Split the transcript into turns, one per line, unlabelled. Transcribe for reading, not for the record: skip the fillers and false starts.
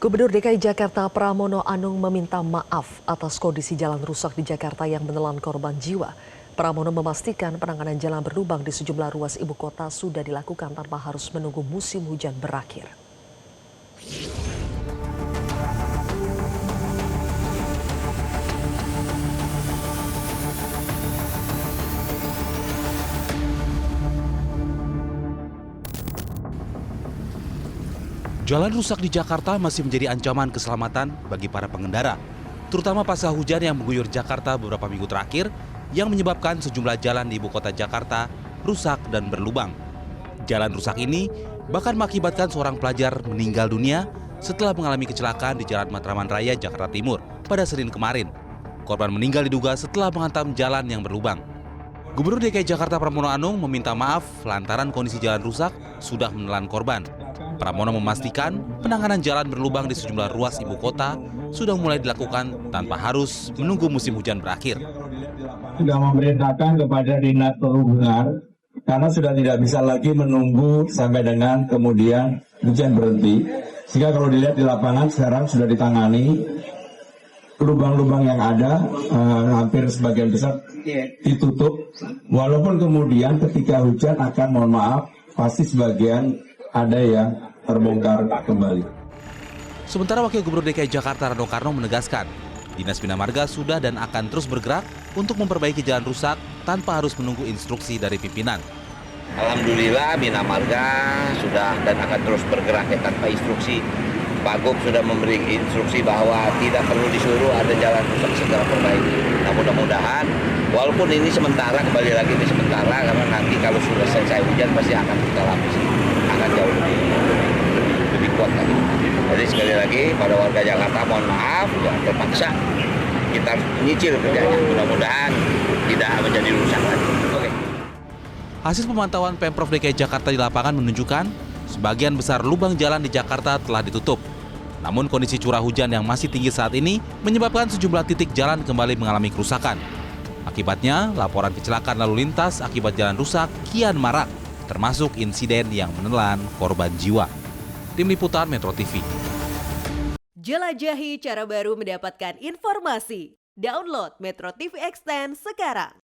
Gubernur DKI Jakarta Pramono Anung meminta maaf atas kondisi jalan rusak di Jakarta yang menelan korban jiwa. Pramono memastikan penanganan jalan berlubang di sejumlah ruas ibu kota sudah dilakukan tanpa harus menunggu musim hujan berakhir.
Jalan rusak di Jakarta masih menjadi ancaman keselamatan bagi para pengendara, terutama pasca hujan yang mengguyur Jakarta beberapa minggu terakhir yang menyebabkan sejumlah jalan di ibu kota Jakarta rusak dan berlubang. Jalan rusak ini bahkan mengakibatkan seorang pelajar meninggal dunia setelah mengalami kecelakaan di Jalan Matraman Raya, Jakarta Timur pada Senin kemarin. Korban meninggal diduga setelah menghantam jalan yang berlubang. Gubernur DKI Jakarta Pramono Anung meminta maaf lantaran kondisi jalan rusak sudah menelan korban. Pramono memastikan penanganan jalan berlubang di sejumlah ruas ibu kota sudah mulai dilakukan tanpa harus menunggu musim hujan berakhir.
Sudah memerintahkan kepada Dinas Perhubungan karena sudah tidak bisa lagi menunggu sampai dengan kemudian hujan berhenti. Sehingga kalau dilihat di lapangan sekarang sudah ditangani, lubang-lubang yang ada hampir sebagian besar ditutup. Walaupun kemudian ketika hujan akan, mohon maaf, pasti sebagian ada yang terbongkar kembali.
Sementara Wakil Gubernur DKI Jakarta Rano Karno menegaskan, Dinas Bina Marga sudah dan akan terus bergerak untuk memperbaiki jalan rusak tanpa harus menunggu instruksi dari pimpinan.
Alhamdulillah Bina Marga sudah dan akan terus bergerak tanpa instruksi. Pak Gub sudah memberi instruksi bahwa tidak perlu disuruh ada jalan rusak segera perbaiki. Nah, mudah-mudahan walaupun ini sementara, kembali lagi ini sementara karena nanti kalau sudah selesai hujan pasti akan kita lapisi, akan jauh lebih kuat lagi. Jadi sekali lagi pada warga Jakarta mohon maaf, jangan terpaksa kita nyicil kerjanya. Mudah-mudahan tidak menjadi rusak lagi. Oke.
Hasil pemantauan Pemprov DKI Jakarta di lapangan menunjukkan sebagian besar lubang jalan di Jakarta telah ditutup. Namun kondisi curah hujan yang masih tinggi saat ini menyebabkan sejumlah titik jalan kembali mengalami kerusakan. Akibatnya, laporan kecelakaan lalu lintas akibat jalan rusak kian marak, termasuk insiden yang menelan korban jiwa. Tim Liputan Metro TV.
Jelajahi cara baru mendapatkan informasi. Download Metro TV Extend sekarang.